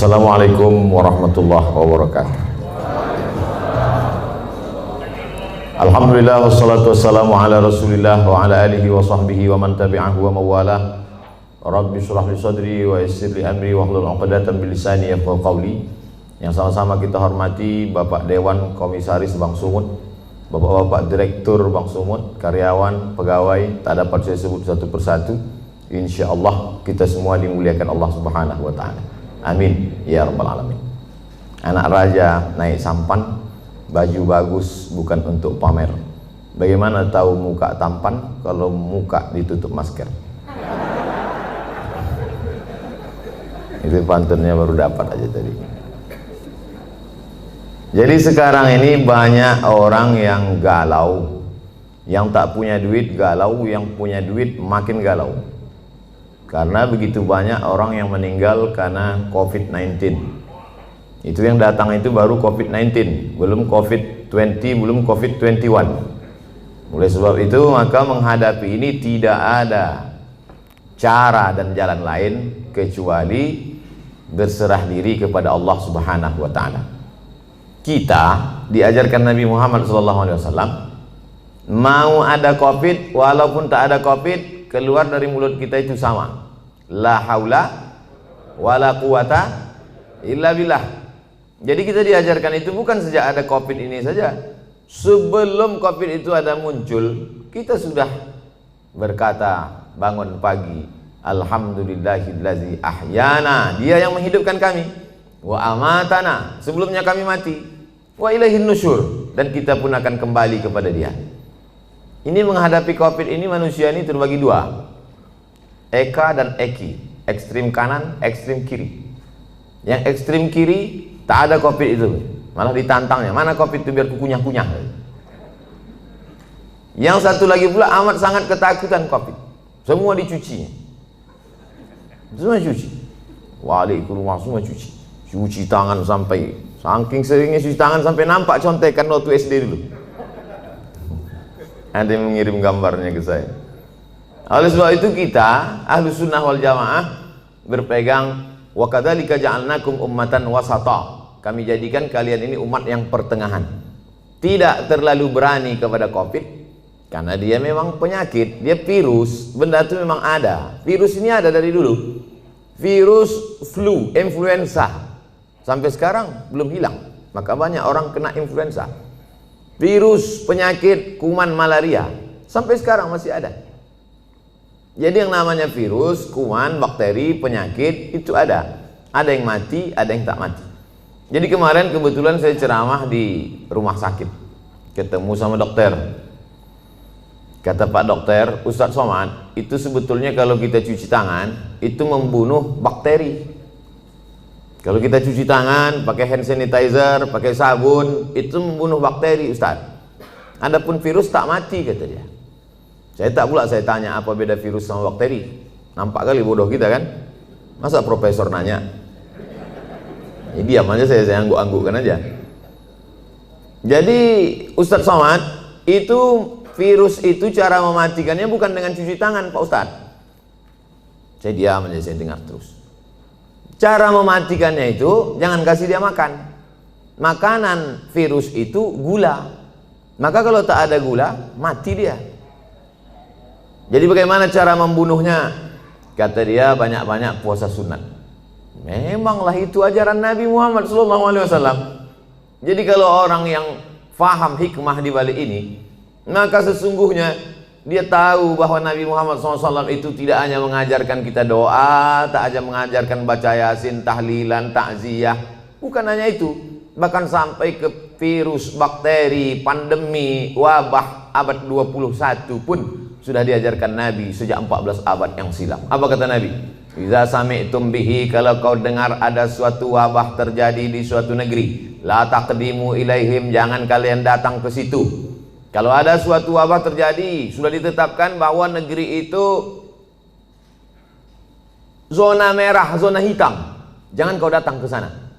Assalamualaikum warahmatullahi wabarakatuh. Alhamdulillah wassalatu wassalamu ala rasulillah wa ala alihi wa sahbihi wa man tabi'ahu wa mawalah. Rabbi shrah li sadri wa yassir li amri wa hlul 'uqdatam min lisani yafqahu qawli. Yang sama-sama kita hormati Bapak Dewan Komisaris Bank Sumut, Bapak-bapak Direktur Bank Sumut, karyawan, pegawai, tak dapat saya sebut satu persatu. Insyaallah kita semua dimuliakan Allah Subhanahu wa taala. Amin ya rabbal alamin. Anak raja naik sampan, baju bagus bukan untuk pamer. Bagaimana tahu muka tampan kalau muka ditutup masker? Itu pantunnya baru dapat aja tadi. Jadi sekarang ini banyak orang yang galau, yang tak punya duit galau, yang punya duit makin galau. Karena begitu banyak orang yang meninggal karena COVID-19. Itu yang datang itu baru COVID-19, belum COVID-20, belum COVID-21. Oleh sebab itu maka menghadapi ini tidak ada cara dan jalan lain kecuali berserah diri kepada Allah Subhanahu wa taala. Kita diajarkan Nabi Muhammad SAW, mau ada COVID walaupun tak ada COVID, keluar dari mulut kita itu sama. La haula wala quwata illa billah. Jadi kita diajarkan itu bukan sejak ada COVID ini saja. Sebelum COVID itu ada muncul, kita sudah berkata bangun pagi, alhamdulillahillazi ahyana, dia yang menghidupkan kami, wa amatana, sebelumnya kami mati, wa ilaihin nusyur, dan kita pun akan kembali kepada dia. Ini menghadapi COVID ini manusia ini terbagi dua, Eka dan Eki, ekstrim kanan, ekstrim kiri. Yang ekstrim kiri tak ada COVID itu, malah ditantangnya, mana COVID itu biar kukunyah-kunyah. Yang satu lagi pula amat sangat ketakutan COVID, semua dicuci, semua cuci, balik ke rumah semua cuci tangan sampai, saking seringnya cuci tangan sampai nampak contekan waktu SD dulu. Ada yang mengirim gambarnya ke saya. Oleh sebab itu kita ahlu sunnah wal jamaah berpegang wa kadzalika ja'alnakum ummatan wasata, kami jadikan kalian ini umat yang pertengahan, tidak terlalu berani kepada COVID karena dia memang penyakit, dia virus, benda itu memang ada. Virus ini ada dari dulu, virus flu, influenza, sampai sekarang belum hilang, maka banyak orang kena influenza. Virus penyakit kuman malaria sampai sekarang masih ada. Jadi yang namanya virus, kuman, bakteri, penyakit itu ada. Ada yang mati, ada yang tak mati. Jadi kemarin kebetulan saya ceramah di rumah sakit, ketemu sama dokter. Kata Pak Dokter, Ustadz Somad, itu sebetulnya kalau kita cuci tangan itu membunuh bakteri. Kalau kita cuci tangan pakai hand sanitizer, pakai sabun, itu membunuh bakteri, Ustadz. Adapun virus tak mati, kata dia. Saya tak pula saya tanya apa beda virus sama bakteri. Nampak kali bodoh kita kan? Masa profesor nanya? Ya diam aja, saya angguk-anggukkan aja. Jadi Ustadz Somad, itu virus itu cara mematikannya bukan dengan cuci tangan, Pak Ustadz. Saya diam aja, saya dengar terus. Cara mematikannya itu jangan kasih dia makan. Makanan virus itu gula. Maka kalau tak ada gula, mati dia. Jadi bagaimana cara membunuhnya? Kata dia, banyak-banyak puasa sunat. Memanglah itu ajaran Nabi Muhammad SAW. Jadi kalau orang yang faham hikmah di balik ini, maka sesungguhnya dia tahu bahwa Nabi Muhammad SAW itu tidak hanya mengajarkan kita doa, tak hanya mengajarkan baca yasin, tahlilan, takziah. Bukan hanya itu, bahkan sampai ke virus, bakteri, pandemi, wabah abad 21 pun sudah diajarkan Nabi sejak 14 abad yang silam. Apa kata Nabi? Iza sami'tum bihi, kalau kau dengar ada suatu wabah terjadi di suatu negeri, la taqdimu ilaihim, jangan kalian datang ke situ. Kalau ada suatu wabah terjadi, sudah ditetapkan bahwa negeri itu zona merah, zona hitam, jangan kau datang ke sana.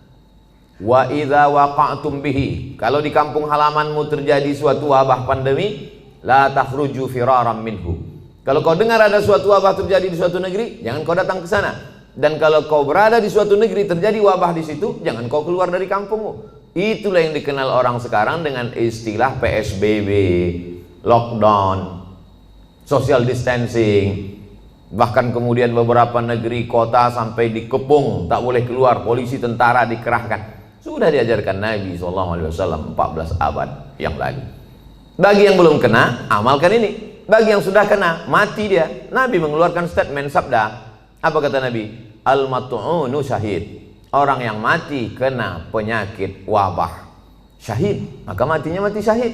Wa idza waqa'tum bihi, kalau di kampung halamanmu terjadi suatu wabah pandemi, la takhruju firaram minhu, kalau kau dengar ada suatu wabah terjadi di suatu negeri, jangan kau datang ke sana. Dan kalau kau berada di suatu negeri terjadi wabah di situ, jangan kau keluar dari kampungmu. Itulah yang dikenal orang sekarang dengan istilah PSBB, lockdown, social distancing. Bahkan kemudian beberapa negeri kota sampai dikepung, tak boleh keluar, polisi tentara dikerahkan. Sudah diajarkan Nabi SAW 14 abad yang lalu. Bagi yang belum kena, amalkan ini. Bagi yang sudah kena, mati dia. Nabi mengeluarkan statement sabda. Apa kata Nabi? Al-mat'unu syahid. Orang yang mati kena penyakit wabah, syahid, maka matinya mati syahid.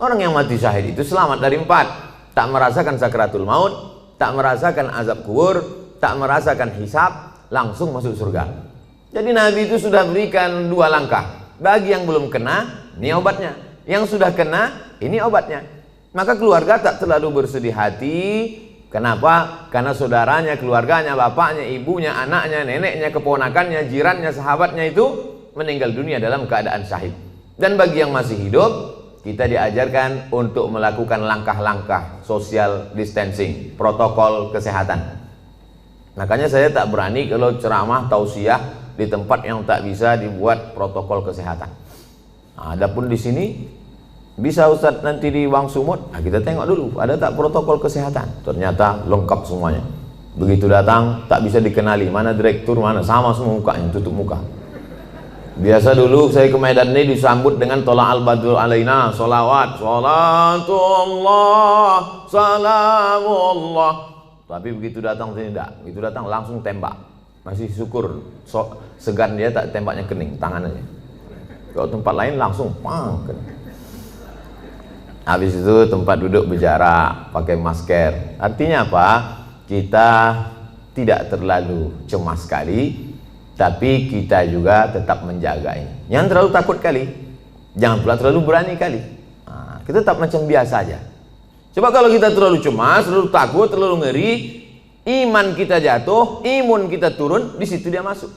Orang yang mati syahid itu selamat dari 4. Tak merasakan sakratul maut, tak merasakan azab kubur, tak merasakan hisab, langsung masuk surga. Jadi Nabi itu sudah berikan 2 langkah. Bagi yang belum kena, ini obatnya. Yang sudah kena, ini obatnya. Maka keluarga tak terlalu bersedih hati. Kenapa? Karena saudaranya, keluarganya, bapaknya, ibunya, anaknya, neneknya, keponakannya, jirannya, sahabatnya itu meninggal dunia dalam keadaan syahid. Dan bagi yang masih hidup, kita diajarkan untuk melakukan langkah-langkah social distancing, protokol kesehatan. Makanya saya tak berani kalau ceramah tausiah di tempat yang tak bisa dibuat protokol kesehatan. Nah, adapun di sini bisa Ustadz nanti di Wang Sumut, nah kita tengok dulu ada tak protokol kesehatan. Ternyata lengkap semuanya. Begitu datang tak bisa dikenali mana direktur, mana, sama semua mukanya, tutup muka. Biasa dulu saya ke Medan ini disambut dengan tola'al badrul alaina, solawat, salatullah, salamullah. Tapi begitu datang sini tidak, begitu datang langsung tembak. Masih syukur segan dia tak tembaknya kening tangannya. Kalau tempat lain langsung pang. Habis itu tempat duduk berjarak, pakai masker. Artinya apa? Kita tidak terlalu cemas sekali, tapi kita juga tetap menjaga ini. Jangan terlalu takut kali, jangan pula terlalu berani kali. Nah, kita tetap macam biasa aja. Coba kalau kita terlalu cemas, terlalu takut, terlalu ngeri, iman kita jatuh, imun kita turun, di situ dia masuk.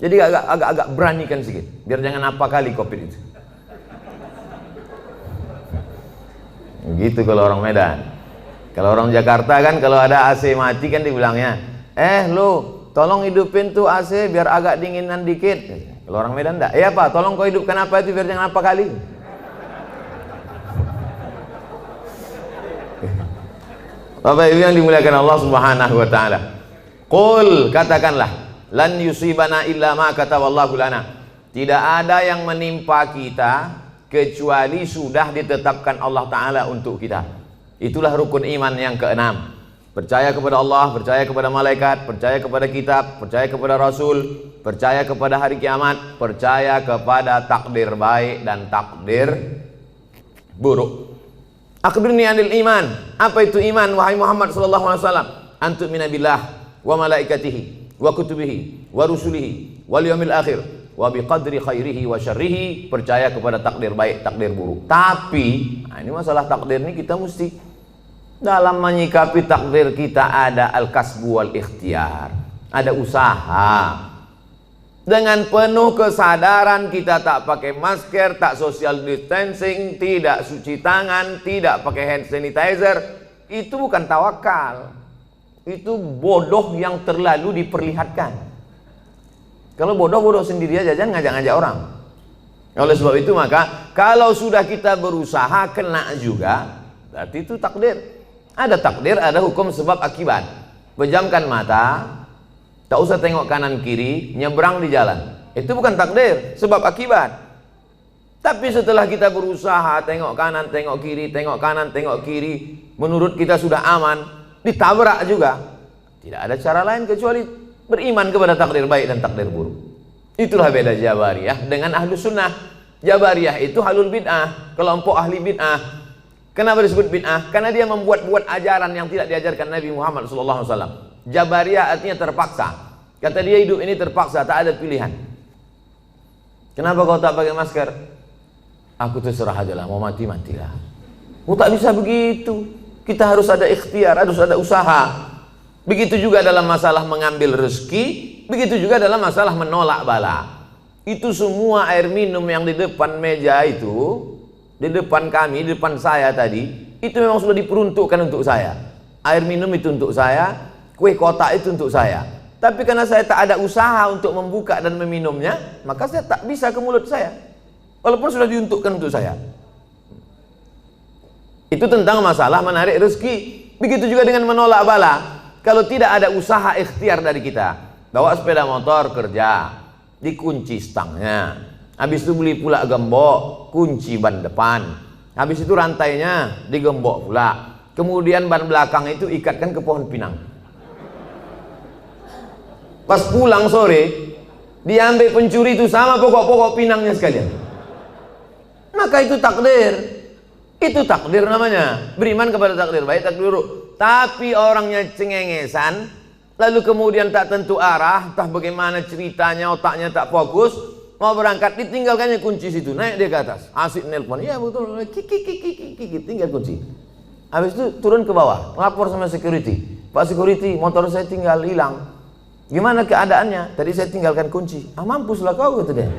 Jadi agak beranikan sedikit, biar jangan apa kali COVID itu. Gitu kalau orang Medan. Kalau orang Jakarta kan kalau ada AC mati kan dibilangnya, lu tolong hidupin tuh AC biar agak dinginan dikit. Kalau orang Medan enggak, apa tolong kau hidupkan apa itu biar jangan apa kali. Bapak Ibu yang dimuliakan Allah Subhanahu wa taala. Qul, katakanlah, lan yusibana illa ma kataballahu lana. Tidak ada yang menimpa kita kecuali sudah ditetapkan Allah Ta'ala untuk kita. Itulah rukun iman yang ke-6. Percaya kepada Allah, percaya kepada malaikat, percaya kepada kitab, percaya kepada Rasul, percaya kepada hari kiamat, percaya kepada takdir baik dan takdir buruk. Akhbirni anil iman. Apa itu iman, wahai Muhammad sallallahu alaihi wasallam? Antu'mina billah wa malaikatihi wa kutubihi wa rusulihi wal yawmil akhir wa biqadri khairihi wa syarrihi. Percaya kepada takdir baik, takdir buruk. Tapi ini masalah takdir ini kita mesti dalam menyikapi takdir kita ada al-kasbu wal ikhtiar, ada usaha. Dengan penuh kesadaran kita tak pakai masker, tak social distancing, tidak cuci tangan, tidak pakai hand sanitizer, itu bukan tawakal. Itu bodoh yang terlalu diperlihatkan. Kalau bodoh sendiri aja, jangan ngajak-ngajak orang. Oleh sebab itu maka kalau sudah kita berusaha kena juga, berarti itu takdir. Ada takdir, ada hukum sebab akibat. Pejamkan mata, tak usah tengok kanan kiri, nyebrang di jalan. Itu bukan takdir, sebab akibat. Tapi setelah kita berusaha tengok kanan, tengok kiri, tengok kanan, tengok kiri, menurut kita sudah aman, ditabrak juga. Tidak ada cara lain kecuali beriman kepada takdir baik dan takdir buruk. Itulah beda Jabariyah dengan Ahlus Sunnah. Jabariyah itu halul bid'ah, kelompok ahli bid'ah. Kenapa disebut bid'ah? Karena dia membuat-buat ajaran yang tidak diajarkan Nabi Muhammad SAW. Jabariyah artinya terpaksa. Kata dia hidup ini terpaksa, tak ada pilihan. Kenapa kau tak pakai masker? Aku terserah aja lah, mau mati matilah. Oh, tak bisa begitu. Kita harus ada ikhtiar, harus ada usaha. Begitu juga dalam masalah mengambil rezeki, begitu juga dalam masalah menolak bala. Itu semua air minum yang di depan meja itu, di depan kami, di depan saya tadi, itu memang sudah diperuntukkan untuk saya. Air minum itu untuk saya, kue kotak itu untuk saya. Tapi karena saya tak ada usaha untuk membuka dan meminumnya, maka saya tak bisa ke mulut saya. Walaupun sudah diuntukkan untuk saya. Itu tentang masalah menarik rezeki. Begitu juga dengan menolak bala. Kalau tidak ada usaha ikhtiar dari kita, bawa sepeda motor kerja, dikunci stangnya. Habis itu beli pula gembok, kunci ban depan. Habis itu rantainya digembok pula. Kemudian ban belakang itu ikatkan ke pohon pinang. Pas pulang sore, diambil pencuri itu sama pokok-pokok pinangnya sekalian. Maka itu takdir. Itu takdir namanya. Beriman kepada takdir baik, takdir buruk. Tapi orangnya cengengesan, lalu kemudian tak tentu arah, entah bagaimana ceritanya, otaknya tak fokus, mau berangkat, ditinggalkannya kunci situ, naik dia ke atas, asik nelpon, iya betul, kiki, tinggal kunci. Habis itu turun ke bawah, lapor sama security, Pak security, motor saya tinggal hilang. Gimana keadaannya? Tadi saya tinggalkan kunci. Ah mampuslah kau, kata dia.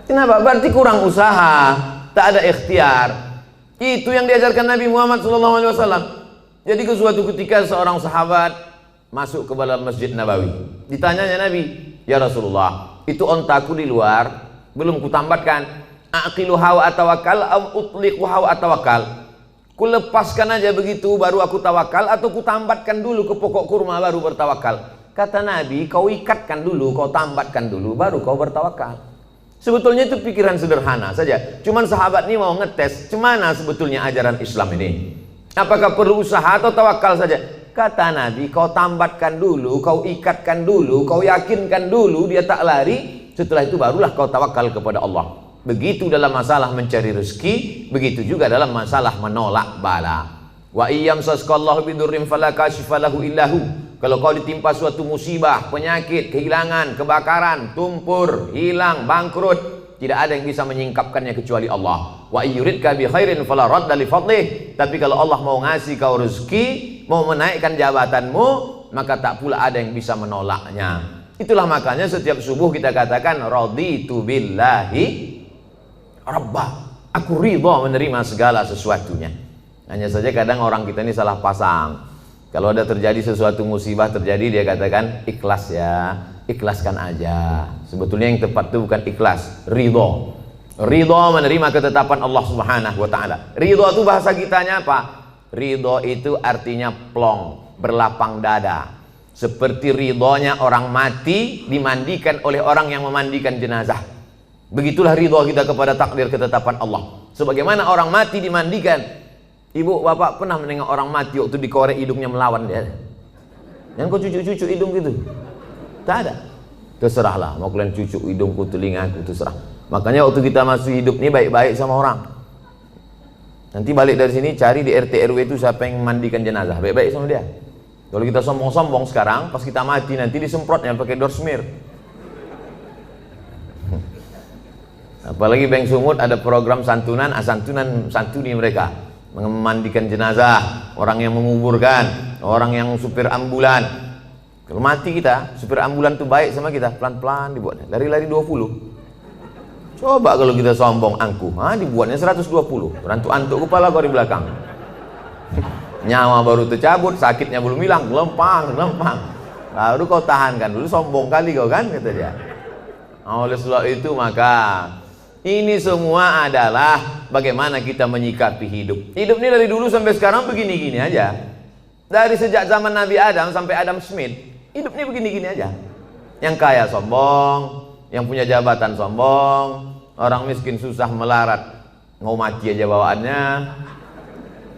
Kenapa? Berarti kurang usaha, tak ada ikhtiar. Itu yang diajarkan Nabi Muhammad SAW. Jadi ke suatu ketika seorang sahabat masuk ke dalam Masjid Nabawi. Ditanyanya Nabi, ya Rasulullah, itu ontaku di luar, belum kutambatkan. Aqiluha wa atawakal, utliquha wa atawakal. Ku lepaskan aja begitu baru aku tawakal, atau ku tambatkan dulu ke pokok kurma baru bertawakal. Kata Nabi, kau ikatkan dulu, kau tambatkan dulu baru kau bertawakal. Sebetulnya itu pikiran sederhana saja. Cuman sahabat ini mau ngetes cemana sebetulnya ajaran Islam ini. Apakah perlu usaha atau tawakal saja? Kata Nabi, kau tambatkan dulu, kau ikatkan dulu, kau yakinkan dulu dia tak lari. Setelah itu barulah kau tawakal kepada Allah. Begitu dalam masalah mencari rezeki, begitu juga dalam masalah menolak bala. Wa iyam sasqallahu bidurrim fala kashifa lahu illahu. Kalau kau ditimpa suatu musibah, penyakit, kehilangan, kebakaran, tumpur, hilang, bangkrut, tidak ada yang bisa menyingkapkannya kecuali Allah. Wa yuridka bi khairin fala radda li fadlih. Tapi kalau Allah mau ngasih kau rezeki, mau menaikkan jabatanmu, maka tak pula ada yang bisa menolaknya. Itulah makanya setiap subuh kita katakan raditu billahi Rabbah, aku ridha menerima segala sesuatunya. Hanya saja kadang orang kita ini salah pasang. Kalau ada terjadi sesuatu musibah terjadi, dia katakan ikhlas ya, ikhlaskan aja. Sebetulnya yang tepat itu bukan ikhlas, ridha. Ridha menerima ketetapan Allah Subhanahu wa taala. Ridha itu bahasa kitanya apa? Ridha itu artinya plong, berlapang dada. Seperti ridhonya orang mati dimandikan oleh orang yang memandikan jenazah. Begitulah ridha kita kepada takdir ketetapan Allah. Sebagaimana orang mati dimandikan. Ibu, bapak pernah menengok orang mati waktu dikorek hidungnya melawan dia? Yang kau cucuk-cucuk hidung gitu? Tak ada. Terserahlah, mau kalian cucuk hidungku, telingaku, terserah. Makanya waktu kita masih hidup ini baik-baik sama orang. Nanti balik dari sini cari di RT RW itu siapa yang memandikan jenazah, baik-baik sama dia. Kalau kita sombong-sombong sekarang, pas kita mati nanti disemprotnya pakai dorsmir. Apalagi Bank Sumut ada program santunan, santuni mereka memandikan jenazah, orang yang menguburkan, orang yang supir ambulan. Kalau mati kita, supir ambulan tuh baik sama kita, pelan-pelan dibuatnya, lari-lari 20. Coba kalau kita sombong angkuh, dibuatnya 120, rantuk-antuk kepala kau di belakang. Nyawa baru tercabut, sakitnya belum hilang, lempang. Baru kau tahankan dulu, sombong kali kau kan, kata dia. Oleh sebab itu maka ini semua adalah bagaimana kita menyikapi hidup. Hidup ini dari dulu sampai sekarang begini-gini aja. Dari sejak zaman Nabi Adam sampai Adam Smith, hidup ini begini-gini aja. Yang kaya sombong, yang punya jabatan sombong, orang miskin susah melarat, mau mati aja bawaannya.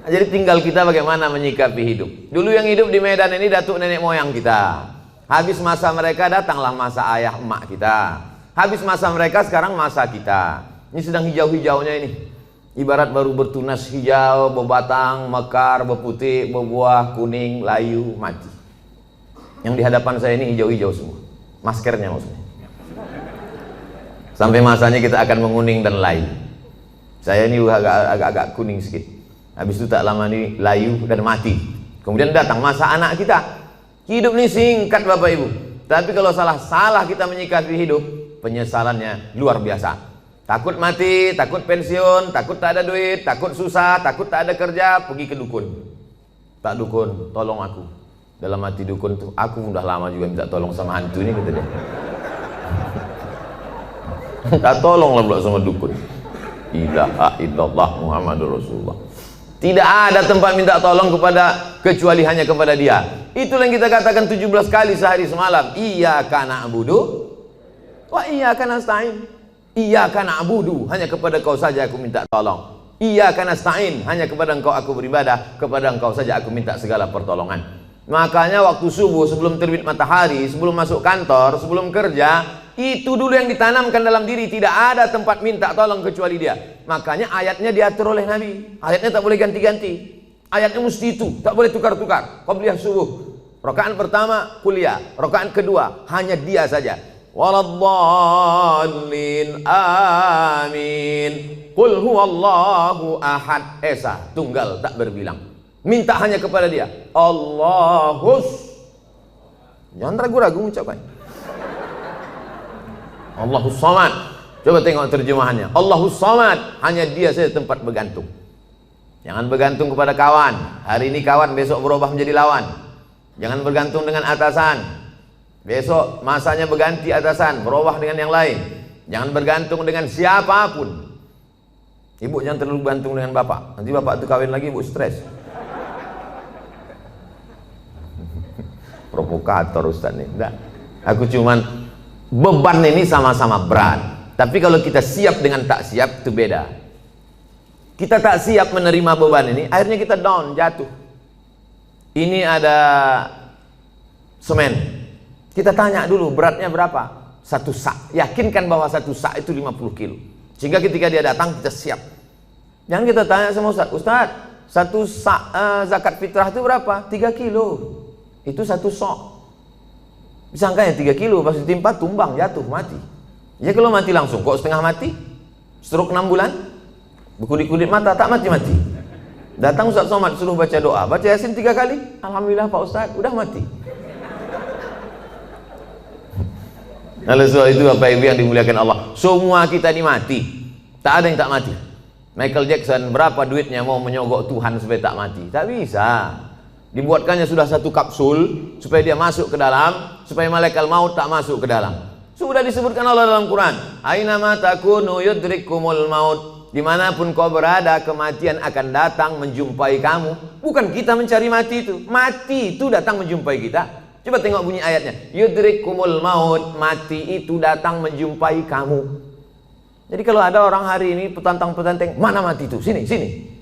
Jadi tinggal kita bagaimana menyikapi hidup. Dulu yang hidup di Medan ini datuk nenek moyang kita. Habis masa mereka datanglah masa ayah emak kita. Habis masa mereka sekarang masa kita. Ini sedang hijau-hijaunya ini. Ibarat baru bertunas hijau, berbatang, mekar, berputih, berbuah, kuning, layu, mati. Yang di hadapan saya ini hijau-hijau semua. Maskernya maksudnya. Sampai masanya kita akan menguning dan layu. Saya ini agak kuning sedikit. Habis itu tak lama ini layu dan mati. Kemudian datang masa anak kita. Hidup ini singkat Bapak Ibu. Tapi kalau salah kita menyikapi hidup, penyesalannya luar biasa. Takut mati, takut pensiun, takut tak ada duit, takut susah, takut tak ada kerja, pergi ke dukun. Pak dukun, tolong aku. Dalam hati dukun tuh, aku udah lama juga minta tolong sama hantu ini, kata dia. Minta tolong lah pula sama dukun. Ilaha illallah Muhammadur Rasulullah. Tidak ada tempat minta tolong kecuali hanya kepada dia. Itulah yang kita katakan 17 kali sehari semalam. Iyyaka na'budu wa iyyaka nasta'in. Iyyaka na'budu, hanya kepada Kau saja aku minta tolong. Iyyaka nasta'in, hanya kepada Engkau aku beribadah, kepada Engkau saja aku minta segala pertolongan. Makanya waktu subuh, sebelum terbit matahari, sebelum masuk kantor, sebelum kerja, itu dulu yang ditanamkan dalam diri. Tidak ada tempat minta tolong kecuali dia. Makanya ayatnya diatur oleh Nabi. Ayatnya tak boleh ganti-ganti. Ayatnya mesti itu, tak boleh tukar-tukar. Qabliyah subuh, rakaat pertama kuliah, rakaat kedua hanya dia saja. Waladdallin, amin. Qul huwallahu ahad, esa, tunggal tak berbilang. Minta hanya kepada dia. Allahus, jangan ragu-ragu mengucapkan. Allahus samad. Coba tengok terjemahannya. Allahus samad, hanya dia saja tempat bergantung. Jangan bergantung kepada kawan. Hari ini kawan, besok berubah menjadi lawan. Jangan bergantung dengan atasan. Besok masanya berganti atasan, berubah dengan yang lain. Jangan bergantung dengan siapapun. Ibu jangan terlalu bergantung dengan bapak. Nanti bapak itu kawin lagi, ibu stres. Provokator Ustaz nih. Enggak. Aku cuman, beban ini sama-sama berat. Tapi kalau kita siap dengan tak siap, itu beda. Kita tak siap menerima beban ini, akhirnya kita down, jatuh. Ini ada semen. Kita tanya dulu beratnya berapa? 1 sak. Yakinkan bahwa 1 sak itu 50 kilo. Sehingga ketika dia datang kita siap. Jangan kita tanya sama Ustaz, Ustaz, 1 sak zakat fitrah itu berapa? 3 kilo. Itu 1 sok. Disangkanya 3 kilo, pas ditimpa tumbang, jatuh, mati. Ya kalau mati langsung, kok setengah mati? Stroke 6 bulan? Berkulit-kulit mata, tak mati-mati. Datang Ustaz Somad suruh baca doa, baca Yasin 3 kali. Alhamdulillah Pak Ustaz, udah mati. Oleh sebab itu Bapak Ibu yang dimuliakan Allah, semua kita ini mati. Tak ada yang tak mati. Michael Jackson berapa duitnya mau menyogok Tuhan supaya tak mati? Tak bisa. Dibuatkannya sudah 1 kapsul supaya dia masuk ke dalam, supaya malaikat maut tak masuk ke dalam. Sudah disebutkan Allah dalam Quran, aina ma takunu yudrikumul maut. Dimanapun kau berada, kematian akan datang menjumpai kamu. Bukan kita mencari mati itu. Mati itu datang menjumpai kita. Coba tengok bunyi ayatnya. Yudrikumul maut, mati itu datang menjumpai kamu. Jadi kalau ada orang hari ini petantang-petantang, mana mati itu? Sini, sini.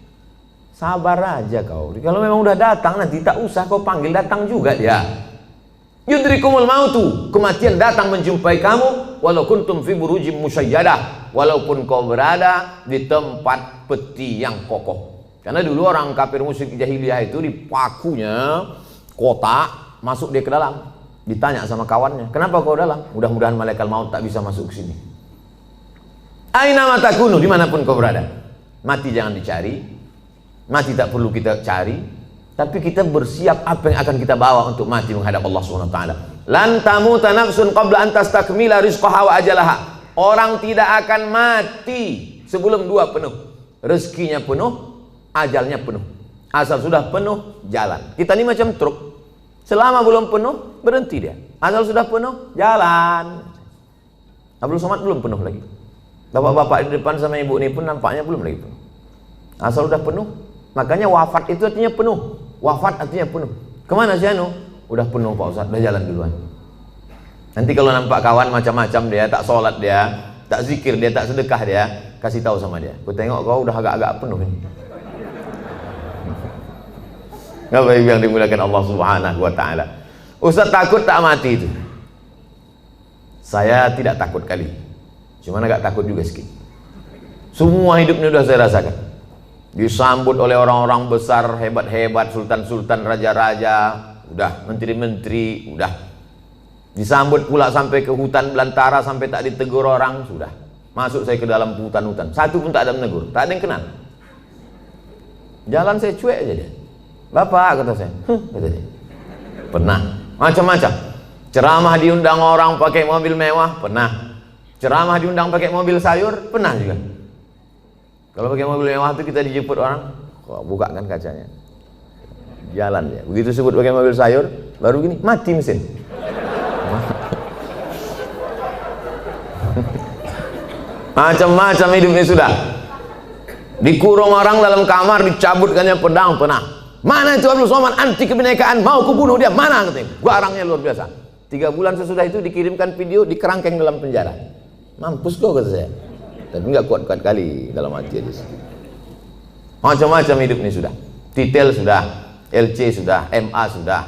Sabar aja kau. Kalau memang udah datang, nanti tak usah kau panggil, datang juga dia. Yudrikumul mautu, kematian datang menjumpai kamu, walau kuntum fi burujim musyayyadah, walaupun kau berada di tempat peti yang kokoh. Karena dulu orang kafir musyrik jahiliyah itu dipakunya kotak, masuk dia ke dalam. Ditanya sama kawannya, kenapa kau dalam? Mudah-mudahan malaikat maut tak bisa masuk ke sini. Aina ma takunu, dimanapun kau berada. Mati jangan dicari. Mati tak perlu kita cari, tapi kita bersiap apa yang akan kita bawa untuk mati menghadap Allah Subhanahu wa taala. Lan tamuta nafsun qabla an tastakmila rizqaha wa ajalaha. Orang tidak akan mati sebelum 2 penuh. Rezekinya penuh, ajalnya penuh. Asal sudah penuh, jalan. Kita ini macam truk. Selama belum penuh, berhenti dia. Asal sudah penuh, jalan. Abdul Somad belum penuh lagi. Bapak-bapak di depan sama ibu ini pun nampaknya belum lagi penuh. Asal sudah penuh. Makanya wafat itu artinya penuh. Wafat artinya penuh. Kemana sih anu? Udah penuh Pak Ustaz, udah jalan duluan. Nanti kalau nampak kawan macam-macam dia, tak sholat dia, tak zikir dia, tak sedekah dia, kasih tahu sama dia. Ku tengok kau udah agak-agak penuh ini. Bapak Ibu yang dimuliakan Allah Subhanahu wa taala. Ustaz takut tak mati itu? Saya tidak takut kali. Cuma agak takut juga sedikit. Semua hidupnya sudah saya rasakan. Disambut oleh orang-orang besar, hebat-hebat, sultan-sultan, raja-raja, udah menteri-menteri, udah. Disambut pula sampai ke hutan belantara, sampai tak ditegur orang, sudah. Masuk saya ke dalam hutan-hutan, satu pun tak ada menegur, tak ada yang kenal. Jalan saya cuek aja dia. Bapak, kata saya, kata dia. Pernah, macam-macam. Ceramah diundang orang pakai mobil mewah, pernah. Ceramah diundang pakai mobil sayur, pernah juga. Kalau pakai mobil mewah itu kita dijemput orang, buka kan kacanya. Jalan ya. Begitu sebut pakai mobil sayur, baru gini mati mesin. Macam-macam hidupnya sudah. Dikurung orang dalam kamar, dicabutkannya pedang panah. Mana itu Abdul Somad, anti kebinekaan, mau kubunuh dia, mana katanya. Garangnya luar biasa. 3 bulan sesudah itu dikirimkan video, dikerangkeng dalam penjara. Mampus kau kata saya. Tapi nggak kuat-kuat kali dalam hati dia. Macam-macam hidup ini sudah. Titel sudah, LC sudah, MA sudah,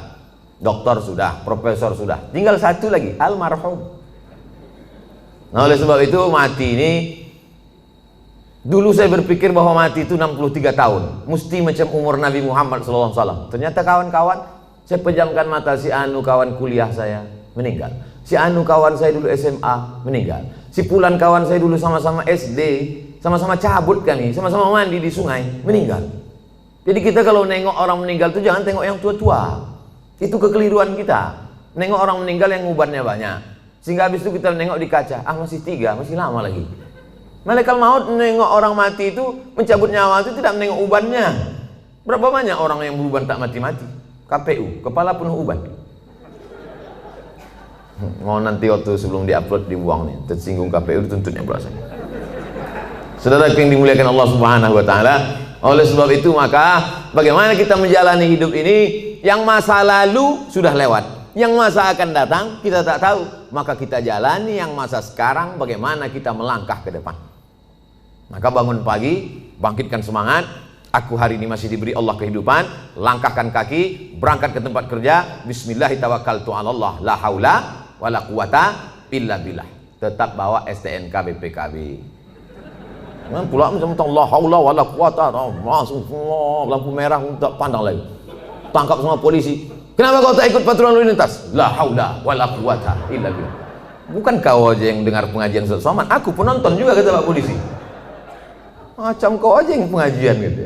doktor sudah, profesor sudah. Tinggal satu lagi, almarhum. Nah oleh sebab itu mati ini, dulu saya berpikir bahwa mati itu 63 tahun, mesti macam umur Nabi Muhammad SAW. Ternyata kawan-kawan, saya pejamkan mata, si Anu kawan kuliah saya meninggal, si Anu kawan saya dulu SMA meninggal, si Pulan kawan saya dulu sama-sama SD, sama-sama cabut kami, sama-sama mandi di sungai, meninggal. Jadi kita kalau nengok orang meninggal itu jangan tengok yang tua-tua. Itu kekeliruan kita. Nengok orang meninggal yang ubannya banyak, sehingga habis itu kita nengok di kaca, ah masih 3, masih lama lagi. Malaikat maut menengok orang mati itu, mencabut nyawa itu tidak menengok ubannya. Berapa banyak orang yang beruban tak mati-mati? KPU, kepala penuh uban. Mau nanti waktu sebelum diupload dibuang nih, tersinggung KPU dituntutnya berasa. Saudara yang dimuliakan Allah Subhanahu wa taala, oleh sebab itu maka bagaimana kita menjalani hidup ini, yang masa lalu sudah lewat, yang masa akan datang kita tak tahu, maka kita jalani yang masa sekarang, bagaimana kita melangkah ke depan. Maka bangun pagi, bangkitkan semangat, aku hari ini masih diberi Allah kehidupan, langkahkan kaki, berangkat ke tempat kerja, bismillahirrahmanirrahim, la haula wala quwata illa billah. Tetap bawa STNK BPKB. Pula macam la haula wala quwata, langsung lampu merah tak pandang lagi. Tangkap semua polisi. Kenapa kau tak ikut patroli lalu lintas? La haula wala quwata illa billah. Bukan kau aja yang dengar pengajian Ustaz Somad, aku penonton juga, kata Pak Polisi. Macam kau aja yang pengajian gitu.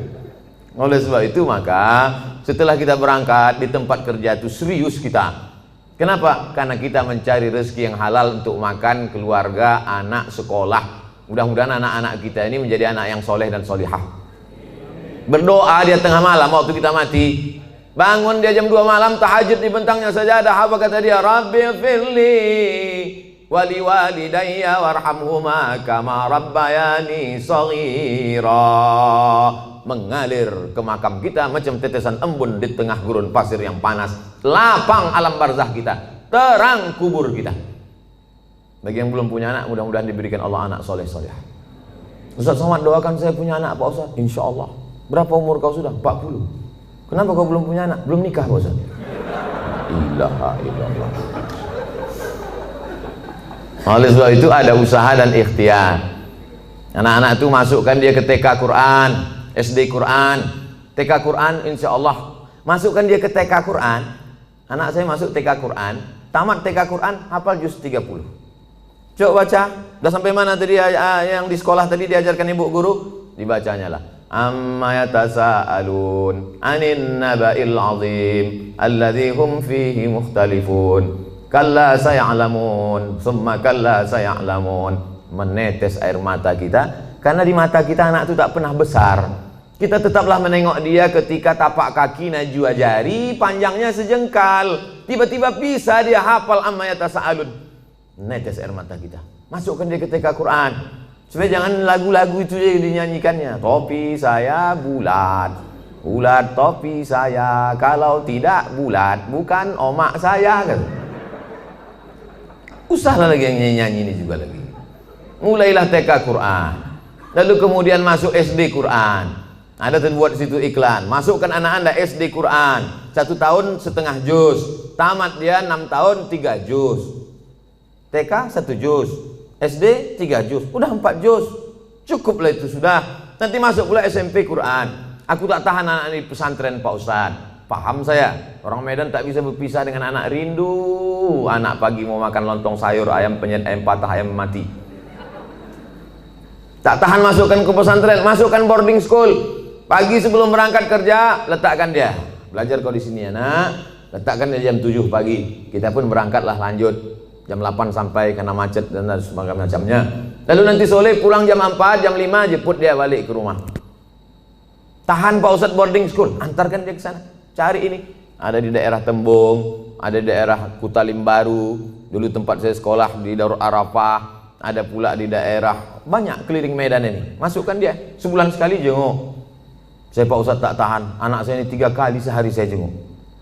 Oleh sebab itu maka setelah kita berangkat di tempat kerja itu serius kita. Kenapa? Karena kita mencari rezeki yang halal untuk makan, keluarga, anak, sekolah. Mudah-mudahan anak-anak kita ini menjadi anak yang soleh dan solihah. Berdoa dia tengah malam waktu kita mati. Bangun dia jam 2 malam, tahajud di bentangnya sajadah. Apa kata dia? Rabbi firli wali walidayya warhamhuma kama rabbayani shaghira. Mengalir ke makam kita macam tetesan embun di tengah gurun pasir yang panas. Lapang alam barzah kita, terang kubur kita. Bagi yang belum punya anak, mudah-mudahan diberikan Allah anak soleh soleh. Ustaz Somad doakan saya punya anak Pak Ustaz. Insya Allah. Berapa umur kau sudah? 40. Kenapa kau belum punya anak? Belum nikah Pak Ustaz. Ilaha illallah. Oleh sebab itu ada usaha dan ikhtiar. Anak-anak itu masukkan dia ke TK Quran, SD Quran, TK Quran, insya Allah. Masukkan dia ke TK Quran. Anak saya masuk TK Quran, tamat TK Quran, hafal juz 30. Coba baca, udah sampai mana tadi yang di sekolah tadi diajarkan ibu guru? Dibacanya lah. Amma yatasaalun anin naba'il azim alladzi hum fihi mukhtalifun. Kalla saya'lamun, summa kalla saya'lamun. Menetes air mata kita, karena di mata kita anak itu tak pernah besar. Kita tetaplah menengok dia ketika tapak kaki najwa jari panjangnya sejengkal. Tiba-tiba bisa dia hafal amma yatasaalun. Netes air mata kita. Masukkan dia ke TK Quran. Supaya jangan lagu-lagu itu yang dinyanyikannya. Topi saya bulat, bulat topi saya. Kalau tidak bulat, bukan omak saya kan. Usahlah lagi yang nyanyi ini juga lagi. Mulailah TK Quran, lalu kemudian masuk SD Quran. Ada terbuat situ iklan. Masukkan anak anda SD Quran 1 tahun setengah juz, tamat dia 6 tahun 3 juz. TK 1 juz, SD 3 juz, udah 4 juz. Cukuplah itu sudah. Nanti masuk pula SMP Quran. Aku tak tahan anak di pesantren Pak Ustaz. Paham saya, orang Medan tak bisa berpisah dengan anak rindu. Anak pagi mau makan lontong sayur, ayam penyet, ayam patah, ayam mati. Tak tahan masukkan ke pesantren, masukkan boarding school. Pagi sebelum berangkat kerja, letakkan dia. Belajar kau di sini anak, letakkan dia jam 7 pagi. Kita pun berangkatlah lanjut. Jam 8 sampai karena macet dan semacamnya. Lalu nanti sore pulang jam 4, jam 5 jemput dia balik ke rumah. Tahan Pak Ustadz boarding school, antarkan dia ke sana. cari ini. Ada di daerah Tembung, ada di daerah Kutalimbaru, dulu tempat saya sekolah di Darul Arafah, ada pula di daerah, banyak keliling Medan ini. Masukkan dia, sebulan sekali jenguk. Saya Pak Ustadz tak tahan, anak saya ini 3 kali sehari saya jenguk.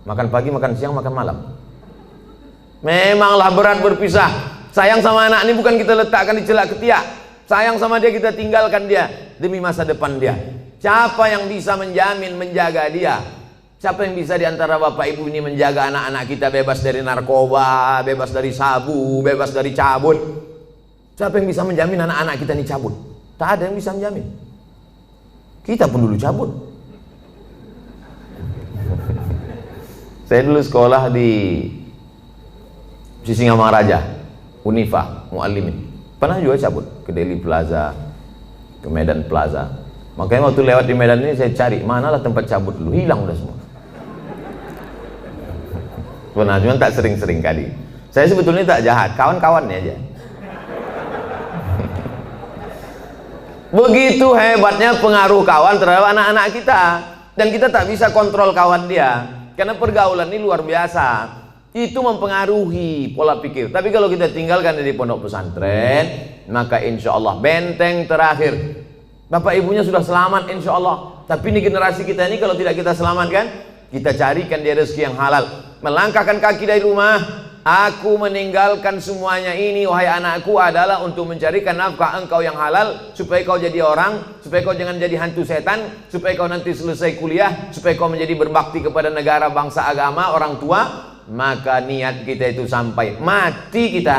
Makan pagi, makan siang, makan malam. Memanglah berat berpisah. Sayang sama anak ini bukan kita letakkan di celak ketiak. Sayang sama dia, kita tinggalkan dia demi masa depan dia. Siapa yang bisa menjamin, menjaga dia? Siapa yang bisa diantara bapak ibu ini menjaga anak-anak kita bebas dari narkoba, bebas dari sabu, bebas dari cabut? Siapa yang bisa menjamin anak-anak kita ini cabut? Tak ada yang bisa menjamin. Kita pun dulu cabut. Saya dulu sekolah di Sisingamangaraja, Unifa, Muallimin. Pernah juga cabut ke Deli Plaza, ke Medan Plaza. Makanya waktu lewat di Medan ini saya cari manalah tempat cabut dulu, hilang udah semua. Pernah, cuma tak sering-sering kali. Saya sebetulnya tak jahat, kawan-kawannya aja. Begitu hebatnya pengaruh kawan terhadap anak-anak kita. Dan kita tak bisa kontrol kawan dia, karena pergaulan ini luar biasa. Itu mempengaruhi pola pikir. Tapi kalau kita tinggalkan dari pondok pesantren, maka insya Allah benteng terakhir. Bapak ibunya sudah selamat insya Allah. Tapi ini generasi kita ini kalau tidak kita selamatkan, kita carikan dia rezeki yang halal. Melangkahkan kaki dari rumah, aku meninggalkan semuanya ini wahai anakku adalah untuk mencarikan nafkah engkau yang halal, supaya kau jadi orang, supaya kau jangan jadi hantu setan, supaya kau nanti selesai kuliah, supaya kau menjadi berbakti kepada negara, bangsa, agama, orang tua. Maka niat kita itu sampai mati kita.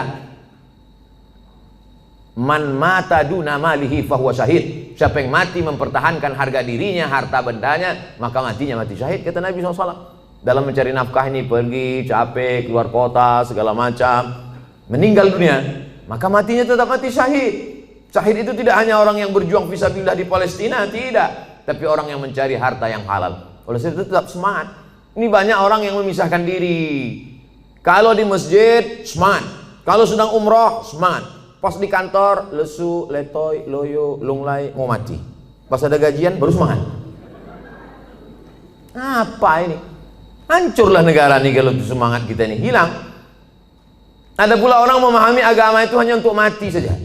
Man mata duna malihi fahuwa syahid. Siapa yang mati mempertahankan harga dirinya, harta bendanya, maka matinya mati syahid, kata Nabi SAW. Dalam mencari nafkah ini pergi, capek, keluar kota, segala macam, meninggal dunia, maka matinya tetap mati syahid. Syahid itu tidak hanya orang yang berjuang fisabilillah di Palestina, tidak, tapi orang yang mencari harta yang halal. Oleh sebab itu tetap semangat. Ini banyak orang yang memisahkan diri. Kalau di masjid, semangat. Kalau sedang umroh, semangat. Pas di kantor, lesu, letoy, loyo, lunglai, mau mati. Pas ada gajian, baru semangat. Apa ini? Hancurlah negara ini kalau semangat kita ini hilang. Ada pula orang memahami agama itu hanya untuk mati saja.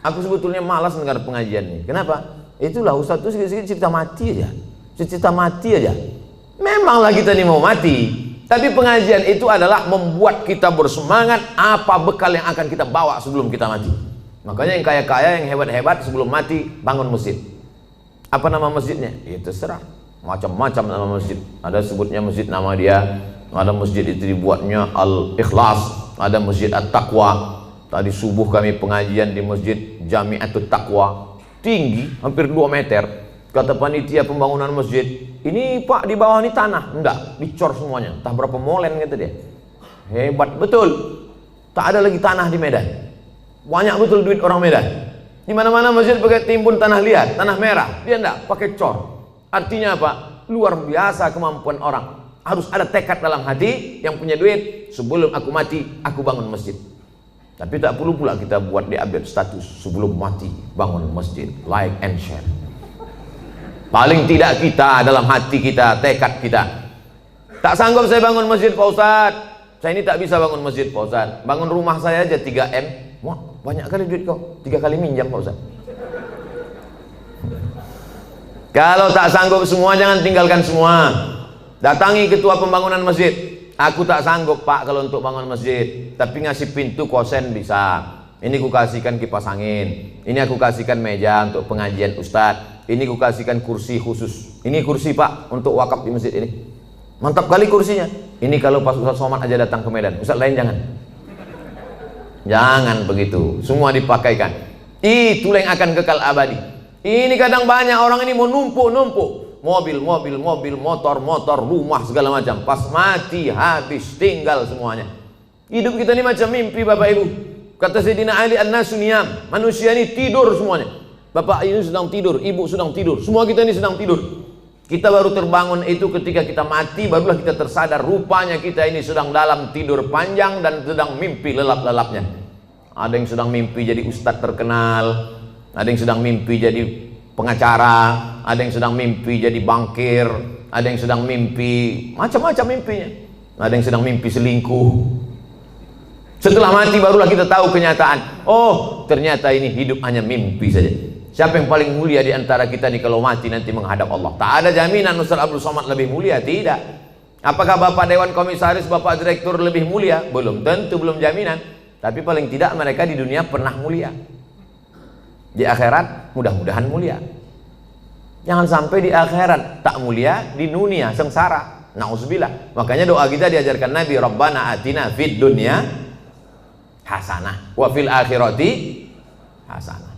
Aku sebetulnya malas dengar pengajian ini. Kenapa? Itulah Ustaz itu sedikit cerita mati aja. Cerita mati aja. Memanglah kita ini mau mati, tapi pengajian itu adalah membuat kita bersemangat apa bekal yang akan kita bawa sebelum kita mati. Makanya yang kaya-kaya, yang hebat-hebat sebelum mati bangun masjid. Apa nama masjidnya? Ya terserah. Macam-macam nama masjid. Ada sebutnya masjid nama dia, ada masjid itu dibuatnya Al-Ikhlas, ada masjid At-Taqwa. Tadi subuh kami pengajian di masjid Jami'atut Taqwa, tinggi hampir 2 meter. Kata panitia pembangunan masjid, ini Pak di bawah ini tanah. Enggak, dicor semuanya, entah berapa molen kata dia. Hebat betul. Tak ada lagi tanah di Medan. Banyak betul duit orang Medan. Di mana-mana masjid pakai timbun tanah liat, tanah merah. Dia enggak, pakai cor. Artinya apa? Luar biasa kemampuan orang. Harus ada tekad dalam hati yang punya duit. Sebelum aku mati, aku bangun masjid. Tapi tak perlu pula kita buat di update status. Sebelum mati, bangun masjid. Like and share. Paling tidak kita, dalam hati kita, tekad kita. Tak sanggup saya bangun masjid Pak Ustadz. Saya ini tak bisa bangun masjid Pak Ustadz. Bangun rumah saya aja 3M. Wah, banyak kali duit kau. 3 kali minjam Pak Ustadz. Kalau tak sanggup semua, jangan tinggalkan semua. Datangi ketua pembangunan masjid. Aku tak sanggup Pak kalau untuk bangun masjid, tapi ngasih pintu kosen bisa. Ini ku kasihkan kipas angin. Ini aku kasihkan meja untuk pengajian Ustadz. Ini ku kasihkan kursi khusus. Ini kursi Pak untuk wakaf di masjid ini. Mantap kali kursinya. Ini kalau pas Ustadz Somad aja datang ke Medan. Ustadz lain jangan. Jangan begitu. Semua dipakaikan. Itulah yang akan kekal abadi. Ini kadang banyak orang ini mau numpuk-numpuk. Mobil, motor, rumah segala macam. Pas mati habis, tinggal semuanya. Hidup kita ini macam mimpi Bapak Ibu. Kata Sayyidina Ali an-nasu niyam. Manusia ini tidur semuanya. Bapak ini sedang tidur, ibu sedang tidur. Semua kita ini sedang tidur. Kita baru terbangun itu ketika kita mati, barulah kita tersadar rupanya kita ini sedang dalam tidur panjang dan sedang mimpi lelap-lelapnya. Ada yang sedang mimpi jadi ustadz terkenal. Ada yang sedang mimpi jadi pengacara, ada yang sedang mimpi jadi bankir, ada yang sedang mimpi, macam-macam mimpinya. Ada yang sedang mimpi selingkuh. Setelah mati barulah kita tahu kenyataan. Oh, ternyata ini hidup hanya mimpi saja. Siapa yang paling mulia di antara kita nih kalau mati nanti menghadap Allah? Tak ada jaminan Ustaz Abdul Somad lebih mulia, tidak. Apakah Bapak Dewan Komisaris, Bapak Direktur lebih mulia? Belum tentu, belum jaminan. Tapi paling tidak mereka di dunia pernah mulia. Di akhirat mudah-mudahan mulia. Jangan sampai di akhirat tak mulia, di dunia sengsara. Nauzubillah. Makanya doa kita diajarkan Nabi, Rabbana atina fid dunya hasanah wa fil akhirati hasanah.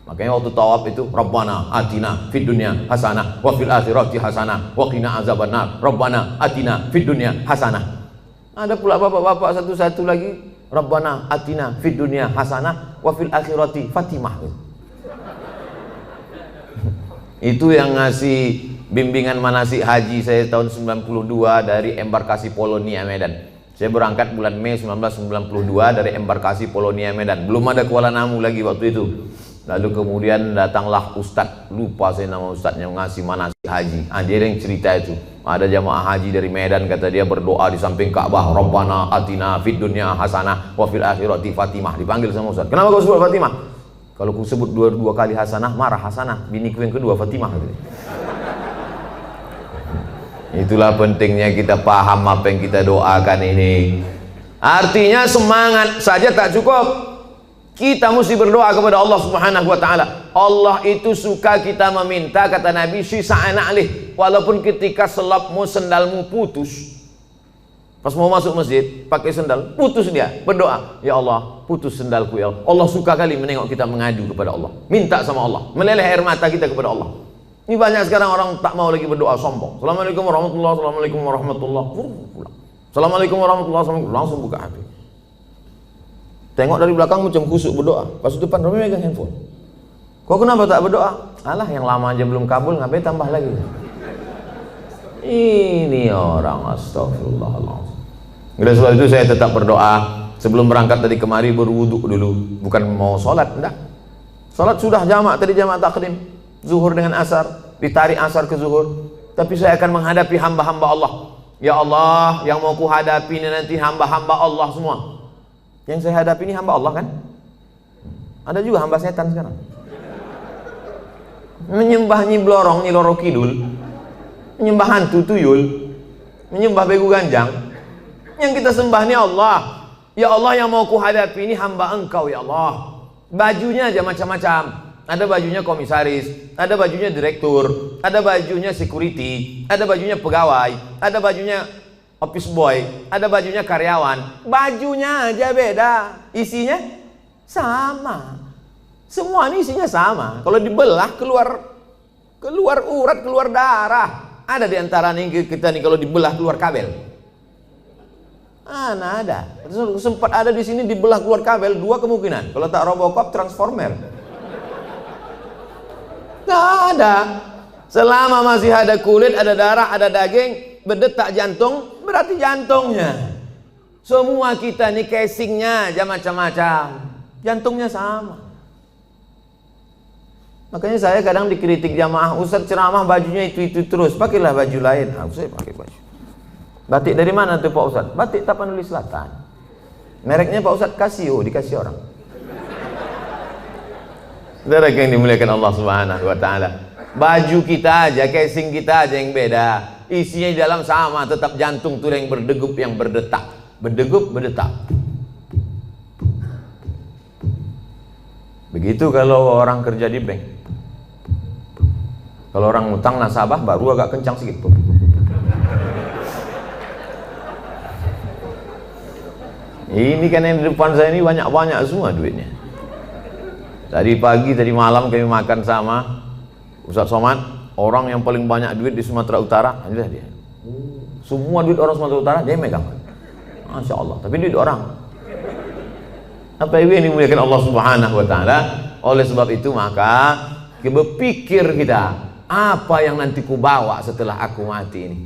Makanya waktu tawaf itu Rabbana atina fid dunya hasanah wa fil akhirati hasanah wa qina azabannar. Rabbana atina fid dunya hasanah. Ada pula bapak-bapak satu-satu lagi, Rabbana atina fid dunya hasanah wa fil akhirati Fatimah. Itu yang ngasih bimbingan manasik haji saya tahun 92 dari embarkasi Polonia Medan. Saya berangkat bulan Mei 1992 dari embarkasi Polonia Medan. Belum ada Kuala Namu lagi waktu itu. Lalu kemudian datanglah Ustadz, lupa saya nama Ustadznya, ngasih manasik haji. Dia yang cerita itu. Ada jamaah haji dari Medan, kata dia berdoa di samping Ka'bah, Rabbana atina fid dunya hasanah wa fil akhirati Fatimah. Dipanggil sama Ustadz. Kenapa kau sebut Fatimah? Kalau ku sebut dua kali hasanah, marah Hasanah. Biniku yang kedua Fatimah. Itulah pentingnya kita paham apa yang kita doakan ini. Artinya semangat saja tak cukup. Kita mesti berdoa kepada Allah Subhanahu wa taala. Allah itu suka kita meminta, kata Nabi, sisa'an alih. Walaupun ketika selapmu, sendalmu putus. Pas mau masuk masjid, pakai sendal, putus dia, berdoa, ya Allah, putus sendalku ya Allah. Allah suka kali menengok kita mengadu kepada Allah. Minta sama Allah, meleleh air mata kita kepada Allah. Ini banyak sekarang orang tak mau lagi berdoa, sombong. Assalamualaikum warahmatullahi wabarakatuh. Assalamualaikum warahmatullahi wabarakatuh. Assalamualaikum warahmatullahi wabarakatuh. Langsung buka HP. Tengok dari belakang macam kusuk berdoa. Pas depan Romi megang handphone. Kok kenapa tak berdoa? Alah, yang lama aja belum kabul, ngapain tambah lagi? Ini orang, astagfirullahaladzim. Oleh sebab itu saya tetap berdoa. Sebelum berangkat tadi kemari berwuduk dulu. Bukan mau sholat, enggak. Sholat sudah jamak, tadi jamak takdim. Zuhur dengan asar, ditarik asar ke zuhur. Tapi saya akan menghadapi hamba-hamba Allah. Ya Allah, yang mau ku hadapi ini nanti hamba-hamba Allah semua. Yang saya hadapi ini hamba Allah kan? Ada juga hamba setan sekarang. Menyembah Nyi Blorong, Nyi Loro Kidul. Menyembah hantu tuyul. Menyembah begu ganjang. Yang kita sembah ini Allah. Ya Allah, yang mau ku hadapi ini hamba Engkau ya Allah. Bajunya aja macam-macam. Ada bajunya komisaris, ada bajunya direktur, ada bajunya security, ada bajunya pegawai, ada bajunya office boy, ada bajunya karyawan. Bajunya aja beda, isinya sama. Semua ini isinya sama. Kalau dibelah keluar urat, keluar darah. Ada di antara nih kita nih kalau dibelah keluar kabel. Nah, ada. Sempat ada di sini dibelah keluar kabel, dua kemungkinan. Kalau tak Robocop, Transformer. Nggak ada. Selama masih ada kulit, ada darah, ada daging, berdetak jantung, berarti jantungnya. Semua kita nih casingnya aja macam-macam. Jantungnya sama. Makanya saya kadang dikritik jamaah, Ustaz ceramah bajunya itu terus, pakailah baju lain. Saya pakai baju. Batik dari mana tuh Pak Ustaz? Batik Tapanuli Selatan. Mereknya Pak Ustaz Casio, dikasih orang. Saudara yang dimuliakan Allah Subhanahu wa taala. Baju kita aja, casing kita aja yang beda. Isinya di dalam sama, tetap jantung tuh yang berdegup, yang berdetak. Berdegup, berdetak. Begitu kalau orang kerja di bank. Kalau orang utang nasabah baru agak kencang sedikit. Ini kan yang di depan saya ini banyak-banyak semua duitnya. Tadi pagi, tadi malam kami makan sama Ustaz Somad, orang yang paling banyak duit di Sumatera Utara, inilah dia. Semua duit orang Sumatera Utara dia megang. Masya Allah, tapi duit orang. Apa yang dimuliakan Allah Subhanahu wa taala. Oleh sebab itu maka berpikir kita, apa yang nanti ku bawa setelah aku mati ini.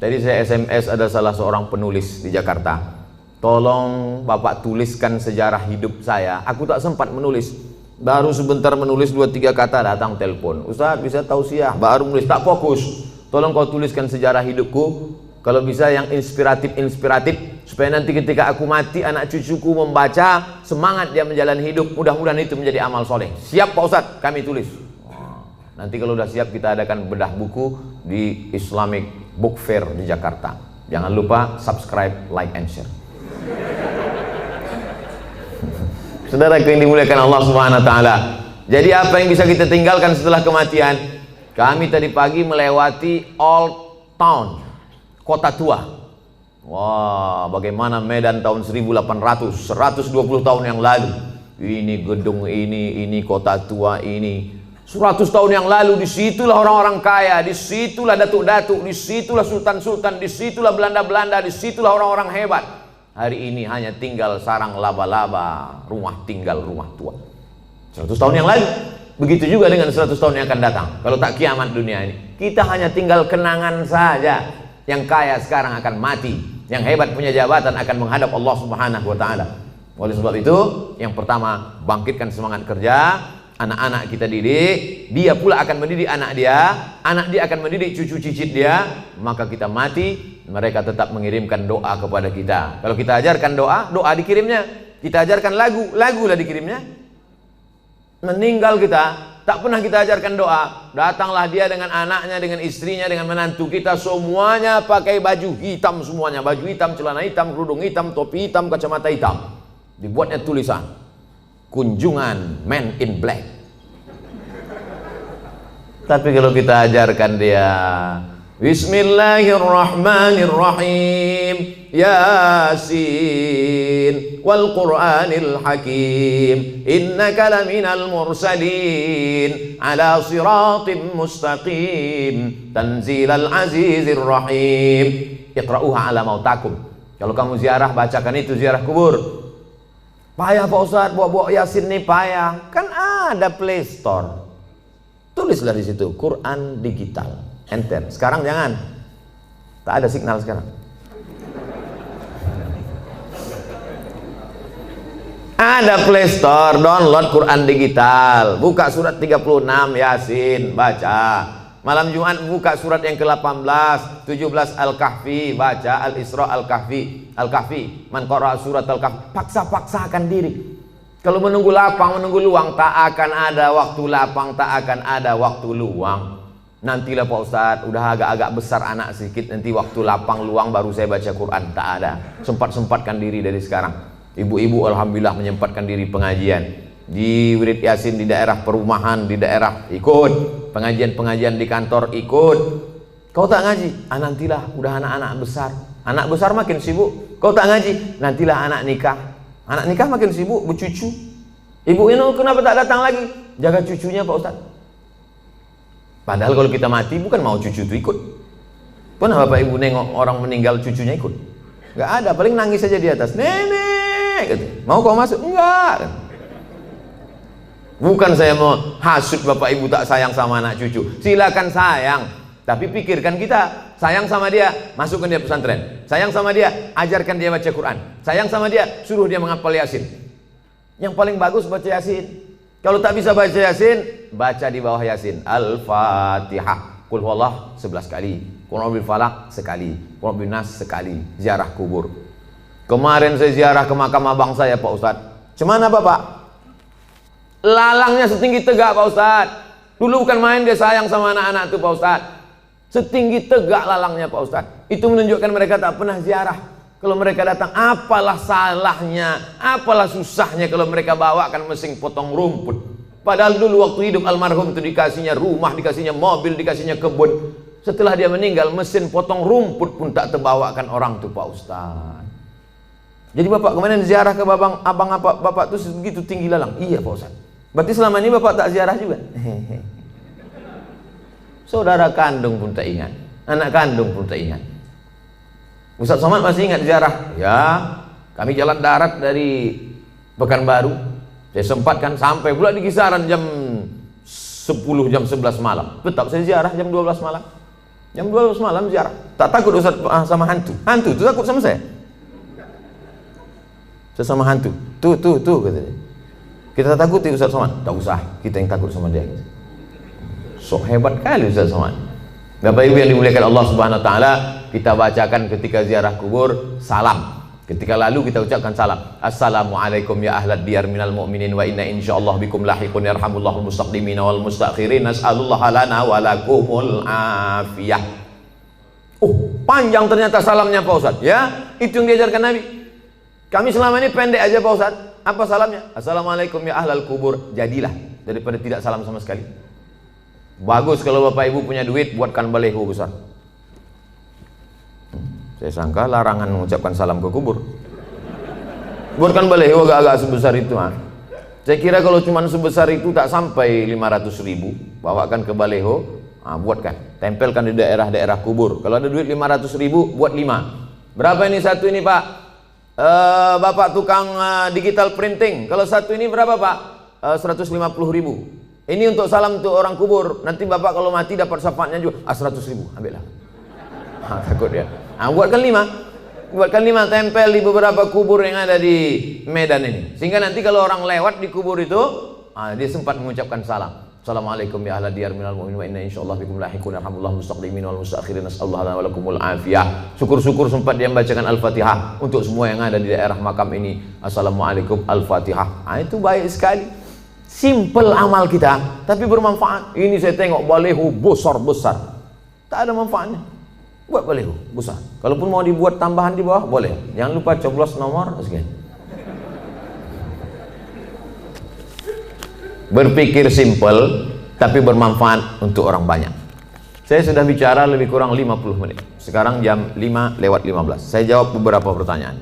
Tadi saya SMS ada salah seorang penulis di Jakarta. Tolong Bapak tuliskan sejarah hidup saya. Aku tak sempat menulis. Baru sebentar menulis 2-3 kata datang telepon. Ustaz bisa tausiah, baru menulis tak fokus. tolong kau tuliskan sejarah hidupku, kalau bisa yang inspiratif, supaya nanti ketika aku mati, anak cucuku membaca, semangat dia menjalani hidup. Mudah-mudahan itu menjadi amal soleh. Siap Pak Ustadz, kami tulis. Nanti kalau udah siap, kita adakan bedah buku di Islamic Book Fair di Jakarta. Jangan lupa subscribe, like, and share. Saudara yang dimuliakan Allah Subhanahu wa Ta'ala. Jadi apa yang bisa kita tinggalkan setelah kematian? Kami tadi pagi melewati Old Town, kota tua. Wah, bagaimana Medan tahun 1800, 120 tahun yang lalu. Ini gedung ini kota tua ini. 100 tahun yang lalu, disitulah orang-orang kaya, disitulah datuk-datuk, disitulah sultan-sultan, disitulah Belanda-Belanda, disitulah orang-orang hebat. Hari ini hanya tinggal sarang laba-laba, rumah tinggal, rumah tua. 100 tahun yang lalu. Begitu juga dengan 100 tahun yang akan datang. Kalau tak kiamat dunia ini, kita hanya tinggal kenangan saja. Yang kaya sekarang akan mati, yang hebat punya jabatan akan menghadap Allah Subhanahu wa Ta'ala. Oleh sebab itu, yang pertama, bangkitkan semangat kerja. Anak-anak kita didik, dia pula akan mendidik anak dia akan mendidik cucu cicit dia. Maka kita mati, mereka tetap mengirimkan doa kepada kita. Kalau kita ajarkan doa dikirimnya. Kita ajarkan lagu lah dikirimnya. Meninggal kita, tak pernah kita ajarkan doa. Datanglah dia dengan anaknya, dengan istrinya, dengan menantu kita, semuanya pakai baju hitam semuanya. Baju hitam, celana hitam, kerudung hitam, topi hitam, kacamata hitam. Dibuatnya tulisan, kunjungan Men in Black. Tapi kalau kita ajarkan dia, Bismillahirrahmanirrahim, Yasin wal Qur'anil Hakim, innaka laminal mursalin ala siratim mustaqim, tanzilal azizir rahim, iqra'uha ala mautakum. Kalau kamu ziarah, bacakan itu, ziarah kubur. Payah Pak Ustadz, bawa Yasin nih payah. Kan ada Play Store. Tulislah di situ, Quran digital. Enter. Sekarang jangan. Tak ada signal sekarang. Ada Play Store, download Quran digital. Buka surat 36 Yasin, baca. Malam Jumat buka surat yang ke-18, 17 Al-Kahfi, baca Al-Isra Al-Kahfi. Man qara'a surat Al-Kahfi. Paksa-paksakan diri. Kalau menunggu lapang, menunggu luang, tak akan ada waktu lapang, tak akan ada waktu luang. Nantilah Pak Ustadz, udah agak-agak besar anak sedikit, nanti waktu lapang luang baru saya baca Quran. Tak ada. Sempat-sempatkan diri dari sekarang. Ibu-ibu alhamdulillah menyempatkan diri pengajian. Di wirid Yasin di daerah perumahan, di daerah ikut, pengajian-pengajian di kantor ikut. Kau tak ngaji? Nantilah udah anak-anak besar. Anak besar makin sibuk. Kau tak ngaji? Nantilah anak nikah. Anak nikah makin sibuk bercucu. Ibu ini kenapa tak datang lagi? Jaga cucunya Pak Ustadz. Padahal kalau kita mati bukan mau cucu itu ikut. Pernah Bapak Ibu nengok orang meninggal cucunya ikut? Gak ada, paling nangis saja di atas. Nenek, gitu. Mau kau masuk? Enggak. Bukan saya mau hasut Bapak Ibu tak sayang sama anak cucu. Silakan sayang, tapi pikirkan kita. Sayang sama dia, masukkan dia pesantren. Sayang sama dia, ajarkan dia baca Quran. Sayang sama dia, suruh dia menghafal Yasin. Yang paling bagus baca Yasin. Kalau tak bisa baca Yasin, baca di bawah Yasin Al-Fatihah. Qul huwallah 11 kali, Qul a'udzu falaq sekali, Qul a'udzu nas sekali. Ziarah kubur. Kemarin saya ziarah ke makam abang saya Pak Ustadz. Cemana Bapak? Lalangnya setinggi tegak Pak Ustadz. Dulu bukan main dia sayang sama anak-anak itu Pak Ustadz. Setinggi tegak lalangnya Pak Ustadz. Itu menunjukkan mereka tak pernah ziarah. Kalau mereka datang, apalah salahnya, apalah susahnya kalau mereka bawakan mesin potong rumput. Padahal dulu waktu hidup almarhum itu dikasihnya rumah, dikasihnya mobil, dikasihnya kebun. Setelah dia meninggal, mesin potong rumput pun tak terbawakan orang itu Pak Ustadz. Jadi Bapak kemarin ziarah ke abang apa Bapak itu begitu tinggi lalang? Iya Pak Ustadz. Berarti selama ini Bapak tak ziarah juga? Saudara kandung pun tak ingat, anak kandung pun tak ingat. Ustadz Somad masih ingat ziarah? Ya, kami jalan darat dari Pekanbaru. Saya sempatkan sampai pula di kisaran jam 10, jam 11 malam. Tetap saya ziarah jam 12 malam. Jam 12 malam ziarah. Tak takut Ustadz sama hantu. Hantu itu takut sama saya. Saya sama hantu. Tuh katanya. Kita takuti Ustadz Somad. Tak usah, kita yang takut sama dia. Sok hebat kali Ustadz Somad. Bapak Ibu yang dimuliakan Allah Subhanahu wa taala, kita bacakan ketika ziarah kubur salam. Ketika lalu kita ucapkan salam. Assalamualaikum ya ahlad diyar minal mu'minin wa inna insyaallah bikum lahiqun yarhamullahul mustaqdimin wal mustakhirin nas'alullaha lana wa lakumul afiyah. Oh, panjang ternyata salamnya Pak Ustaz. Ya, itu yang diajarkan Nabi. Kami selama ini pendek aja Pak Ustaz. Apa salamnya? Assalamualaikum ya ahlal kubur. Jadilah daripada tidak salam sama sekali. Bagus kalau Bapak Ibu punya duit, buatkan baleho besar. Saya sangka larangan mengucapkan salam ke kubur. Buatkan baleho agak-agak sebesar itu. Saya kira kalau cuma sebesar itu tak sampai 500.000, bawakan ke baleho, buatkan, tempelkan di daerah-daerah kubur. Kalau ada duit 500.000, buat 5. Berapa ini satu ini Pak? Bapak tukang digital printing. Kalau satu ini berapa Pak? 150.000. Ini untuk salam untuk orang kubur. Nanti Bapak kalau mati dapat syafaatnya juga. 100.000, ambillah. Takut dia. Buatkan 5. Buatkan 5, tempel di beberapa kubur yang ada di Medan ini. Sehingga nanti kalau orang lewat di kubur itu, dia sempat mengucapkan salam. Assalamualaikum ya ahla diyar minal mu'minin wa inna insyaallah bikum lahiqun yarhamullahu mustaqdimin wal mustakhirin nas'alullaha lana wa lakumul afiyah. Syukur-syukur sempat dia membacakan Al-Fatihah untuk semua yang ada di daerah makam ini. Assalamualaikum Al-Fatihah. Itu baik sekali. Simple amal kita, tapi bermanfaat. Ini saya tengok baleho besar-besar, tak ada manfaatnya. Buat baleho besar. Kalaupun mau dibuat tambahan di bawah, boleh. Jangan lupa coblos nomor sekian. Berpikir simple, tapi bermanfaat untuk orang banyak. Saya sudah bicara lebih kurang 50 menit. Sekarang jam 5:15. Saya jawab beberapa pertanyaan.